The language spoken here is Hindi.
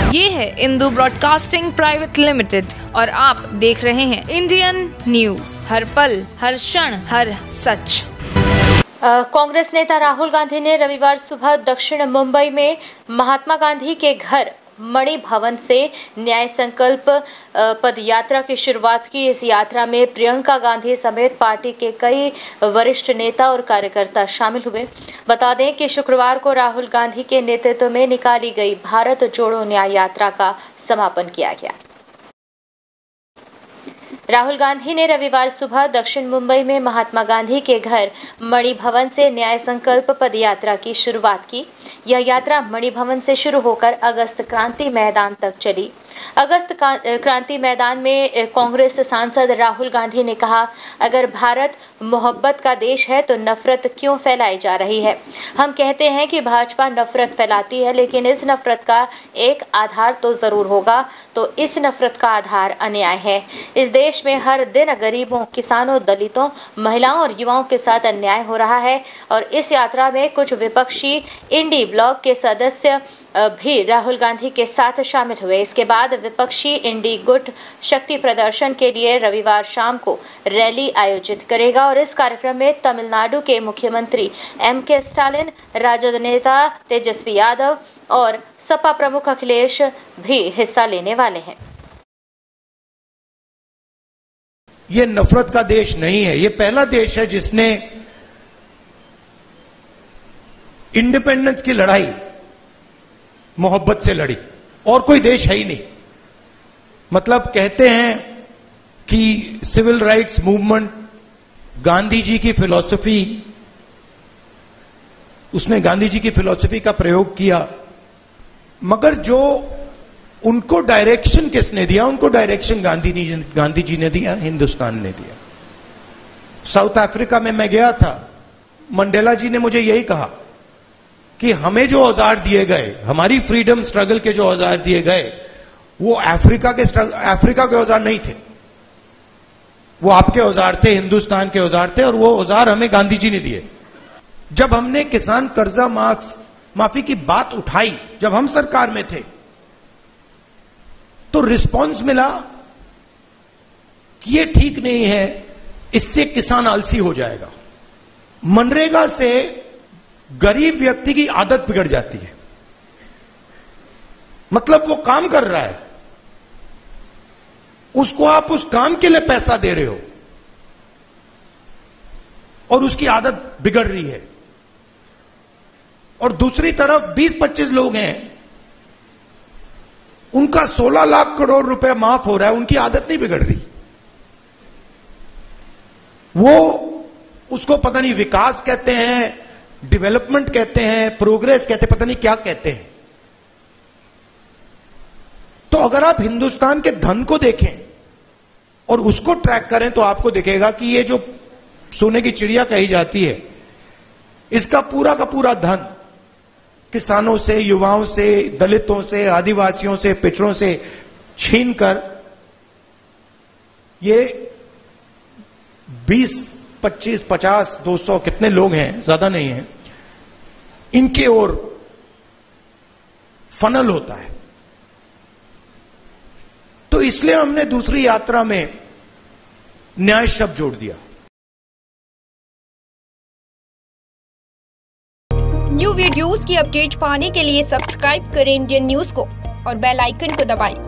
ये है इंदू ब्रॉडकास्टिंग प्राइवेट लिमिटेड और आप देख रहे हैं इंडियन न्यूज, हर पल, हर क्षण, हर सच। कांग्रेस नेता राहुल गांधी ने रविवार सुबह दक्षिण मुंबई में महात्मा गांधी के घर मणि भवन से न्याय संकल्प पद यात्रा की शुरुआत की। इस यात्रा में प्रियंका गांधी समेत पार्टी के कई वरिष्ठ नेता और कार्यकर्ता शामिल हुए। बता दें कि शुक्रवार को राहुल गांधी के नेतृत्व में निकाली गई भारत जोड़ो न्याय यात्रा का समापन किया गया। राहुल गांधी ने रविवार सुबह दक्षिण मुंबई में महात्मा गांधी के घर मणि भवन से न्याय संकल्प पद यात्रा की शुरुआत की। यह यात्रा मणि भवन से शुरू होकर अगस्त क्रांति मैदान तक चली। अगस्त क्रांति मैदान में कांग्रेस सांसद राहुल गांधी ने कहा, अगर भारत मोहब्बत का देश है तो नफरत क्यों फैलाई जा रही है। हम कहते हैं कि भाजपा नफरत फैलाती है, लेकिन इस नफरत का एक आधार तो जरूर होगा। तो इस नफरत का आधार अन्याय है। इस देश में हर दिन गरीबों, किसानों, दलितों, महिलाओं और युवाओं के साथ अन्याय हो रहा है। और इस यात्रा में कुछ विपक्षी इंडी ब्लॉक के सदस्य भी राहुल गांधी के साथ शामिल हुए। इसके बाद विपक्षी इंडी गुट शक्ति प्रदर्शन के लिए रविवार शाम को रैली आयोजित करेगा और इस कार्यक्रम में तमिलनाडु के मुख्यमंत्री एम.के. स्टालिन, राजद नेता तेजस्वी यादव और सपा प्रमुख अखिलेश भी हिस्सा लेने वाले हैं। ये नफरत का देश नहीं है। ये पहला देश है जिसने इंडिपेंडेंस की लड़ाई मोहब्बत से लड़ी, और कोई देश है ही नहीं। मतलब कहते हैं कि civil rights movement, Gandhi ji की फिलॉसफी, उसने गांधी जी की फिलॉसफी का प्रयोग किया, मगर जो उनको डायरेक्शन किसने दिया? उनको डायरेक्शन गांधी जी ने दिया, हिंदुस्तान ने दिया। साउथ अफ्रीका में मैं गया था, मंडेला जी ने मुझे यही कहा कि हमें जो औजार दिए गए, हमारी फ्रीडम स्ट्रगल के जो औजार दिए गए, वो अफ्रीका के औजार नहीं थे, वो आपके औजार थे, हिंदुस्तान के औजार थे, और वो औजार हमें गांधी जी ने दिए। जब हमने किसान कर्जा माफी की बात उठाई, जब हम सरकार में थे, तो रिस्पांस मिला कि ये ठीक नहीं है, इससे किसान आलसी हो जाएगा। मनरेगा से गरीब व्यक्ति की आदत बिगड़ जाती है। मतलब वो काम कर रहा है, उसको आप उस काम के लिए पैसा दे रहे हो और उसकी आदत बिगड़ रही है। और दूसरी तरफ 20-25 लोग हैं, उनका 16 लाख करोड़ रुपए माफ हो रहा है, उनकी आदत नहीं बिगड़ रही। वो उसको पता नहीं विकास कहते हैं, डेवलपमेंट कहते हैं, प्रोग्रेस कहते हैं, पता नहीं क्या कहते हैं। तो अगर आप हिंदुस्तान के धन को देखें और उसको ट्रैक करें तो आपको दिखेगा कि ये जो सोने की चिड़िया कही जाती है, इसका पूरा का पूरा धन किसानों से, युवाओं से, दलितों से, आदिवासियों से, पिछड़ों से छीनकर ये 20, 25, 50, 200 कितने लोग हैं, ज्यादा नहीं है, इनके ओर फनल होता है। तो इसलिए हमने दूसरी यात्रा में न्याय शब्द जोड़ दिया। न्यू वीडियोस की अपडेट पाने के लिए सब्सक्राइब करें इंडियन न्यूज को और बेल आइकन को दबाएं।